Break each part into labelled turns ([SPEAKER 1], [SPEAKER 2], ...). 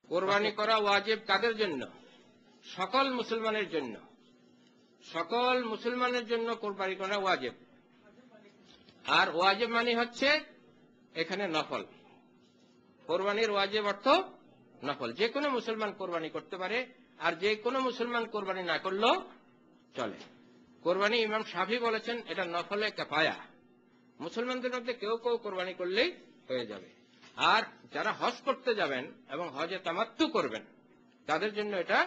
[SPEAKER 1] কোরবানি করা ওয়াজিব কাদের জন্য? সকল মুসলমানের জন্য। সকল মুসলমানের জন্য কোরবানি করা ওয়াজিব। আর ওয়াজিব মানে হচ্ছে এখানে নফল। কোরবানির ওয়াজিব অর্থ নফল। যে কোনো মুসলমান কোরবানি করতে পারে, আর যে কোনো মুসলমান কোরবানি না করলেও চলে। কোরবানি ইমাম শাফি বলেছেন এটা নফলে কিফায়া, মুসলমানদের মধ্যে কেউ কেউ কোরবানি করলেই হয়ে যাবে। আর যারা হজ করতে যাবেন এবং হজে তামাত্তু করবেন তাদের জন্য এটা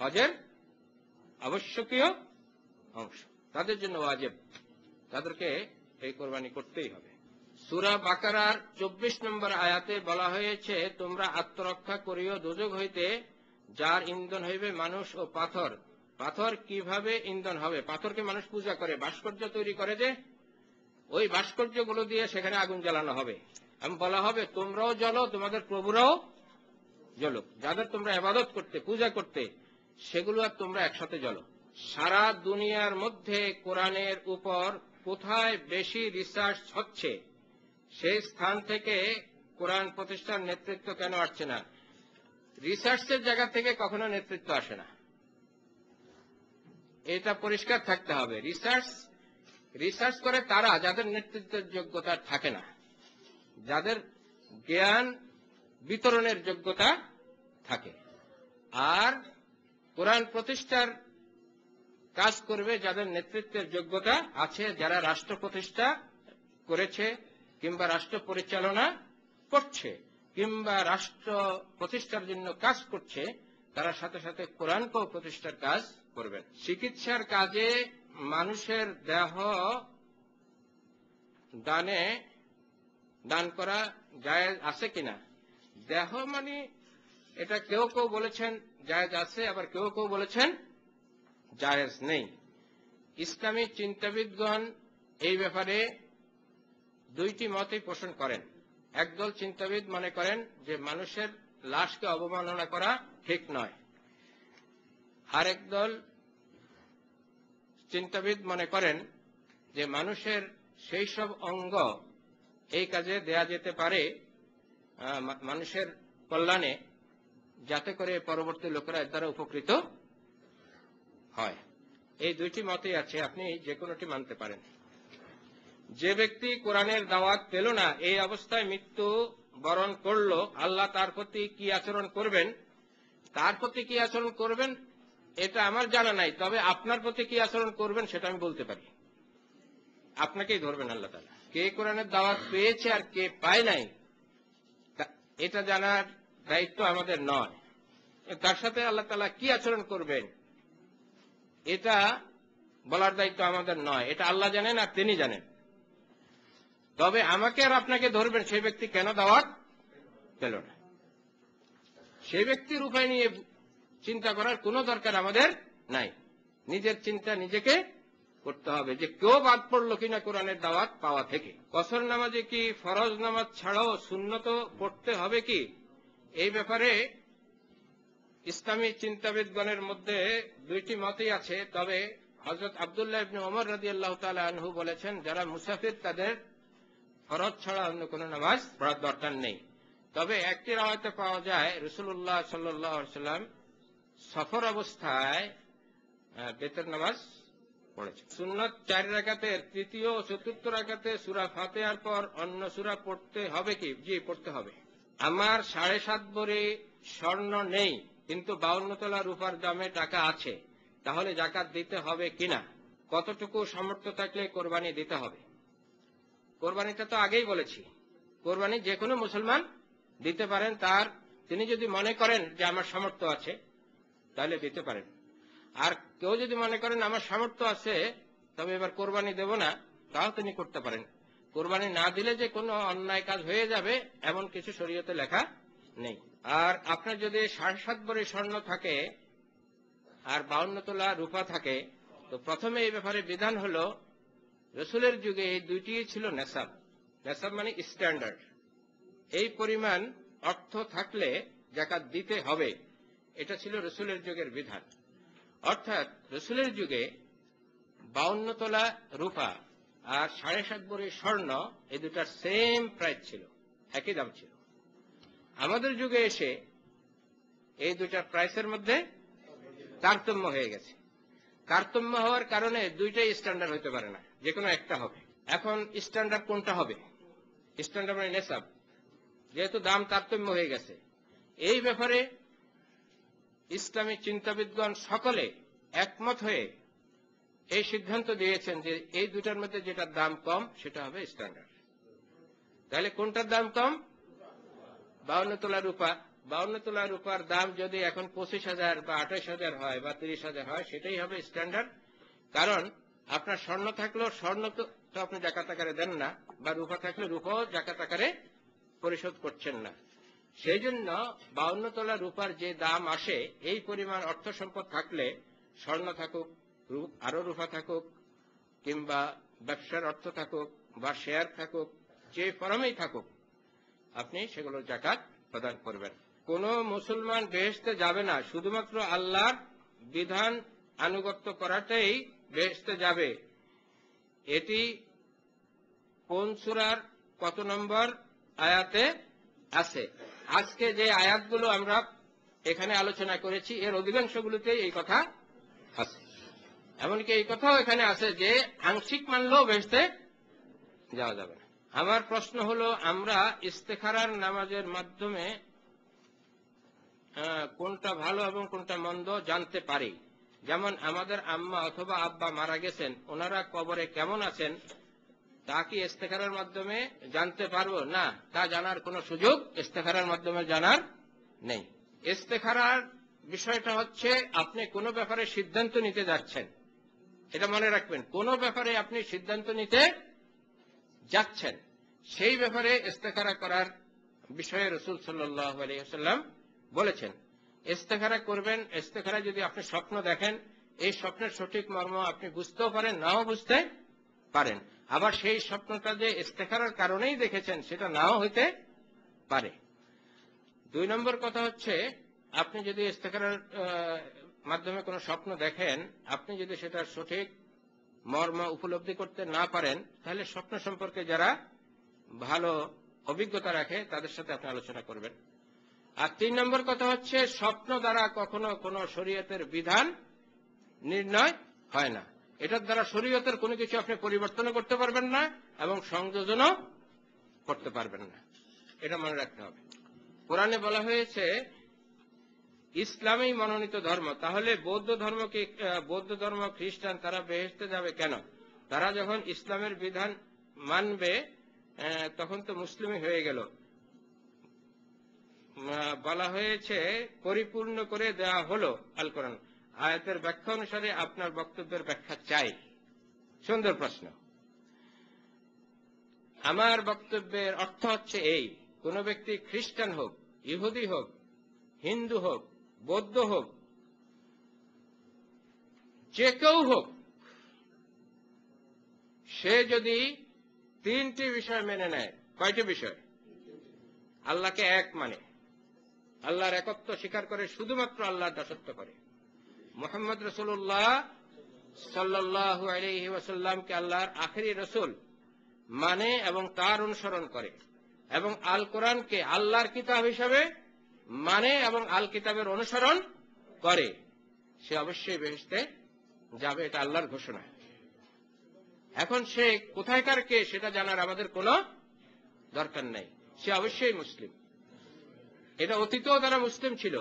[SPEAKER 1] হজের আবশ্যকীয় অংশ, তাদের জন্য ওয়াজিব, তাদেরকে এই কোরবানি করতেই হবে। সূরা বাকারার 24 নম্বর আয়াতে বলা হয়েছে, তোমরা আত্মরক্ষা করিও দোজখ হইতে, যার ইন্ধন হইবে মানুষ ও পাথর। পাথর কিভাবে ইন্ধন হবে? পাথরকে মানুষ পূজা করে, ভাস্কর্য তৈরি করে, যে ওই ভাস্কর্যগুলো দিয়ে সেখানে আগুন জ্বালানো হবে। আমি বলা হবে তোমরাও জ্বলো, তোমাদের প্রভুরাও জ্বলুক। যাদের তোমরা ইবাদত করতে, পূজা করতে, সেগুলো আর তোমরা একসাথে জ্বলো। সারা দুনিয়ার মধ্যে কোরআনের উপর কোথায় বেশি রিসার্চ হচ্ছে সেই স্থান থেকে কোরআন প্রতিষ্ঠার নেতৃত্ব কেন আসছে না? রিসার্চের জায়গা থেকে কখনো নেতৃত্ব আসে না, এটা পরিষ্কার থাকতে হবে। রিসার্চ করে তারা যাদের নেতৃত্বের যোগ্যতা থাকে না, যাদের জ্ঞান বিতরণের যোগ্যতা থাকে। আর কোরআন প্রতিষ্ঠার কাজ করবে যাদের নেতৃত্বের যোগ্যতা আছে, যারা রাষ্ট্র প্রতিষ্ঠা করেছে কিংবা রাষ্ট্র পরিচালনা করছে কিংবা রাষ্ট্র প্রতিষ্ঠার জন্য কাজ করছে, তারা সাথে সাথে কোরআনকেও প্রতিষ্ঠার কাজ করবেন। চিকিৎসার কাজে মানুষের দেহ দান করা জায়েজ আছে কিনা? দেহ মানে এটা কেউ কেউ বলেছেন জায়েজ আছে, আবার কেউ কেউ বলেছেন জায়েজ নেই। ইসলামী চিন্তাবিদগণ এই ব্যাপারে দুইটি মতই পোষণ করেন। একদল চিন্তাবিদ মনে করেন যে মানুষের লাশকে অবমাননা করা ঠিক নয়। আরেক দল চিন্তাবিদ মনে করেন যে মানুষের সেই সব অঙ্গ এই কাজে দেয়া যেতে পারে মানুষের কল্যাণে, যাতে করে পরবর্তী লোকেরা এর দ্বারা উপকৃত হয়। এই দুইটি মতই আছে, আপনি যে কোনোটি মানতে পারেন। যে ব্যক্তি কোরআনের দাওয়াত পেল না, এই অবস্থায় মৃত্যু বরণ করলো, আল্লাহ তার প্রতি কি আচরণ করবেন? তার প্রতি কি আচরণ করবেন এটা আমার জানা নাই, তবে আপনার প্রতি কি আচরণ করবেন সেটা আমি বলতে পারি। আপনাকেই ধরবেন আল্লাহ তাআলা। কে কোরআনের দাওয়াত পেয়েছে আর কে পায় নাই এটা জানার দায়িত্ব আমাদের নয়। তার সাথে আল্লাহ তাআলা কি আচরণ করবেন এটা বলার দায়িত্ব আমাদের নয়, এটা আল্লাহ জানেন আর তিনি জানেন। তবে আমাকে আর আপনাকে ধরবেন সেই ব্যক্তি কেন দাওয়াত পেল না, সেই ব্যক্তির উপায় নিয়ে চিন্তা করার কোনো দরকার আমাদের নাই। নিজের চিন্তা নিজেকে করতে হবে যে কেউ বাদ পড়লো কিনা কোরআনের দাওয়াত পাওয়া থেকে। কসর নামাজে কি ফরজ নামাজ ছাড়াও সুন্নত পড়তে হবে কি? এই ব্যাপারে ইসলামী চিন্তাবিদগণের মধ্যে দুইটি মতই আছে। তবে হযরত আব্দুল্লাহ ইবনে ওমর রাদিয়াল্লাহু তাআলা আনহু বলেছেন, যারা মুসাফির তাদের ফরজ ছাড়া অন্য কোনো নামাজ পড়ার দরকার নেই। তবে একটি রাওয়ায়াতে পাওয়া যায় রাসূলুল্লাহ সাল্লাল্লাহু আলাইহি ওয়াসাল্লাম সফর অবস্থায় বেতের নামাজ পড়েছেন। সুন্নাত 4 রাকাতের তৃতীয় ও চতুর্থ রাকাতে সূরা ফাতিহার পর অন্য সূরা পড়তে হবে কি? জি, পড়তে হবে। আমার 7.5 ভরি স্বর্ণ নেই, কিন্তু 52 তোলা রূপার দামে টাকা আছে, তাহলে যাকাত দিতে হবে কিনা? কতটুকু সামর্থ্য থাকলে কোরবানি দিতে হবে? কোরবানিটা তো আগেই বলেছি, কোরবানি যে কোনো মুসলমান দিতে পারেন। তিনি যদি মনে করেন যে আমার সামর্থ্য আছে তাহলে দিতে পারেন। আর কেউ যদি মনে করেন আমার সামর্থ্য আছে তবে এবার কোরবানি দেব না, তাও তিনি করতে পারেন। কোরবানি না দিলে যে কোনো অন্যায় কাজ হয়ে যাবে এমন কিছু শরীয়তে লেখা নেই। আর আপনার যদি 7.5 ভরি স্বর্ণ থাকে আর 52 তোলা রূপা থাকে, তো প্রথমে এই ব্যাপারে বিধান হলো, রাসূলের যুগে এই দুইটি ছিল নেসাব। নেসাব মানে স্ট্যান্ডার্ড। এই পরিমাণ অর্থ থাকলে যাকাত দিতে হবে, এটা ছিল রাসূলের যুগের বিধান। অর্থাৎ রাসূলের যুগে 52 তোলা রূপা আর 7.5 ভরি স্বর্ণ, এই দুটার সেম প্রাইস ছিল, একই দাম ছিল। আমাদের যুগে এসে এই দুইটার প্রাইসের মধ্যে তারতম্য হয়ে গেছে। তারতম্য হওয়ার কারণে দুইটাই স্ট্যান্ডার্ড হতে পারে না, যে কোনো একটা হবে। এখন স্ট্যান্ডার্ড কোনটা হবে? স্ট্যান্ডার্ড মানে নেসাব, যেহেতু দাম তারতম্য হয়ে গেছে। এই ব্যাপারে ইসলামী চিন্তাবিদগণ সকলে একমত হয়ে এই সিদ্ধান্ত দিয়েছেন যে এই দুটার মধ্যে যেটার দাম কম সেটা হবে স্ট্যান্ডার্ড। তাহলে কোনটার দাম কম? 52 তোলা রূপা। 52 তোলা রূপার দাম যদি এখন 25,000 বা 28,000 হয় বা 30,000 হয়, সেটাই হবে স্ট্যান্ডার্ড। কারণ আপনার স্বর্ণ থাকলেও স্বর্ণ তো আপনি জাকাত আকারে দেন না, বা রূপা থাকলে রূপাও জাকাত আকারে পরিশোধ করছেন না। সেই জন্য 52 তোলা রূপার যে দাম আসে, এই পরিমাণ অর্থ সম্পদ থাকলে, স্বর্ণ থাকুক, আরো রূপা থাকুক, কিংবা ব্যবসার অর্থ থাকুক বা শেয়ার থাকুক, যে ফরমেই থাকুক, আপনি সেগুলোর জাকাত প্রদান করবেন। কোন মুসলমান বেহেশতে যাবে না শুধুমাত্র আল্লাহর বিধান আনুগত্য করাটাই বেহেশতে যাবে। এটি কোন সূরার কত নম্বর আয়াতে আছে? আজকে যে আয়াতগুলো আমরা এখানে আলোচনা করেছি, এর অধিকাংশগুলোতে এই কথা আছে। এমনকি এই কথাও এখানে আছে যে আংশিক মানলেও বেহেশতে যাওয়া যাবে না। আমার প্রশ্ন হলো, আমরা ইস্তেখারার নামাজের মাধ্যমে কোনটা ভালো এবং কোনটা মন্দ জানতে পারি। যেমন আমাদের আম্মা অথবা আব্বা মারা গেছেন, ওনারা কবরে কেমন আছেন, তা কি ইস্তেখারার মাধ্যমে জানতে পারবো? না, তা জানার কোনো সুযোগ ইস্তেখারার মাধ্যমে জানার নেই। ইস্তেখারার বিষয়টা হচ্ছে, আপনি কোনো ব্যাপারে সিদ্ধান্ত নিতে যাচ্ছেন, এটা মনে রাখবেন। কোনো ব্যাপারে আপনি সিদ্ধান্ত নিতে যাচ্ছেন, সেই ব্যাপারে ইস্তেখারা করার বিষয়ে রাসূল সাল্লাল্লাহু আলাইহি ওয়াসাল্লাম বলেছেন। ইস্তেখারা করবেন। ইস্তেখারা যদি আপনি স্বপ্ন দেখেন, এই স্বপ্নের সঠিক মর্ম আপনি বুঝতেও পারেন, নাও বুঝতে পারেন। আবার সেই স্বপ্নটা যে ইস্তেখারার কারণেই দেখেছেন, সেটা নাও হইতে পারে। 2 নম্বর কথা হচ্ছে, আপনি যদি ইস্তেখারার মাধ্যমে কোনো স্বপ্ন দেখেন, আপনি যদি সেটার সঠিক মর্ম উপলব্ধি করতে না পারেন, তাহলে স্বপ্ন সম্পর্কে যারা ভালো অভিজ্ঞতা রাখে তাদের সাথে আপনি আলোচনা করবেন। আর 3 নম্বর কথা হচ্ছে, স্বপ্ন দ্বারা কখনো কোনো শরীয়তের বিধান নির্ণয় হয় না। এটার দ্বারা শরীয়তের কোনো কিছু আপনি পরিবর্তন করতে পারবেন না এবং সংযোজনও করতে পারবেন না, এটা মনে রাখতে হবে। কোরআনে বলা হয়েছে ইসলামই মনোনীত ধর্ম। তাহলে বৌদ্ধ ধর্ম, খ্রিস্টান, তারা বেহেশতে যাবে কেন? তারা যখন ইসলামের বিধান মানবে, তখন তো মুসলিমই হয়ে গেল। বলা হয়েছে পরিপূর্ণ করে দেওয়া হলো আল কোরআন। আয়াতের ব্যাখ্যা অনুসারে আপনার বক্তব্যের ব্যাখ্যা চাই। সুন্দর প্রশ্ন। আমার বক্তব্যের অর্থ হচ্ছে এই, কোন ব্যক্তি খ্রিস্টান হোক, ইহুদি হোক, হিন্দু হোক, বৌদ্ধ হোক, যে কেউ হোক, সে যদি 3টি বিষয় মেনে নেয়। কয়টি বিষয়? আল্লাহকে এক মানে, আল্লাহর একত্ব স্বীকার করে, শুধুমাত্র আল্লাহর দাসত্ব করে, মুহাম্মদ রাসূলুল্লাহ সাল্লাল্লাহু আলাইহি ওয়াসাল্লামকে আল্লাহর আখেরি রাসূল মানে এবং তার অনুসরণ করে, এবং আল কোরআনকে আল্লাহর কিতাব হিসাবে মানে এবং আল কিতাবের অনুসরণ করে, সে অবশ্যই বেহেশতে যাবে। এটা আল্লাহর ঘোষণা। এখন সে কোথায়কার কে সেটা জানার আমাদের কোনো দরকার নেই, সে অবশ্যই মুসলিম। এটা অতীতেও তারা মুসলিম ছিল।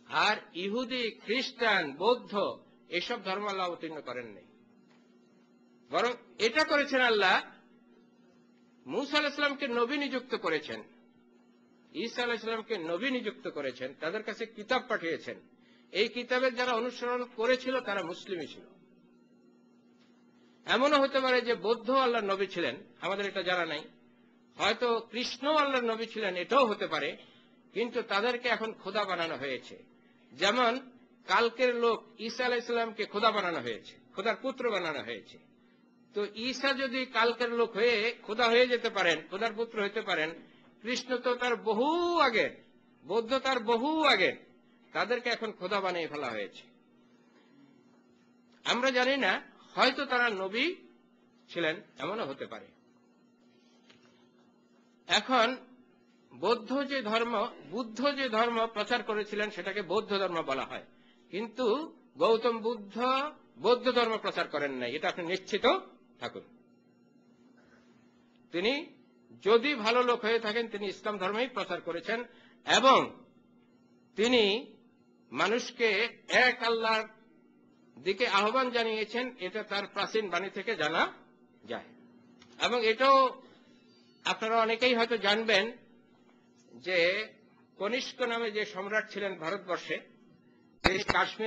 [SPEAKER 1] আর ইহুদি, খ্রিস্টান, বৌদ্ধ এসব ধর্ম আল্লাহ অবতীর্ণ করেন নাই, বরং এটা করেছেন আল্লাহ মূসা আলাইহিস সালামকে নবী নিযুক্ত করেছেন, ঈসা আলাইহিস সালামকে নবী নিযুক্ত করেছেন, তাদের কাছে কিতাব পাঠিয়েছেন। এই কিতাবের যারা অনুসরণ করেছিল তারা মুসলিমই ছিল। এমনও হতে পারে যে বৌদ্ধ আল্লাহর নবী ছিলেন, আমাদের এটা জানা নাই। হয়তো কৃষ্ণ আল্লাহর নবী ছিলেন, এটাও হতে পারে। কিন্তু তাদেরকে এখন খোদা বানানো হয়েছে। যেমন কালকের লোক ঈসা আলাইহিস সালামকে খোদা বানানো হয়েছে, খোদার পুত্র বানানো হয়েছে। তো ঈসা যদি কালকের লোক হয়ে খোদা হয়ে যেতে পারেন, খোদার পুত্র হতে পারেন, কৃষ্ণ তো তার বহু আগের, বৌদ্ধ তার বহু আগের, তাদেরকে এখন খোদা বানিয়ে ফেলা হয়েছে। আমরা জানি না, হয়তো তারা নবী ছিলেন, এমনও হতে পারে। এখন বুদ্ধ যে ধর্ম প্রচার করেছিলেন সেটাকে বৌদ্ধ ধর্ম বলা হয়, কিন্তু গৌতম বুদ্ধ বৌদ্ধ ধর্ম প্রচার করেন নাই, এটা আপনি নিশ্চিত থাকুন। তিনি যদি ভালো লোক হয়ে থাকেন তিনি ইসলাম ধর্মই প্রচার করেছেন, এবং তিনি মানুষকে এক আল্লাহর দিকে আহ্বান জানিয়েছেন, এটা তার প্রাচীন বাণী থেকে জানা যায়। এবং এটাও আপনারা অনেকেই হয়তো জানবেন যে কনিষ্ক নামে যে সম্রাট ছিলেন ভারতবর্ষে, তিনি কাশ্মীর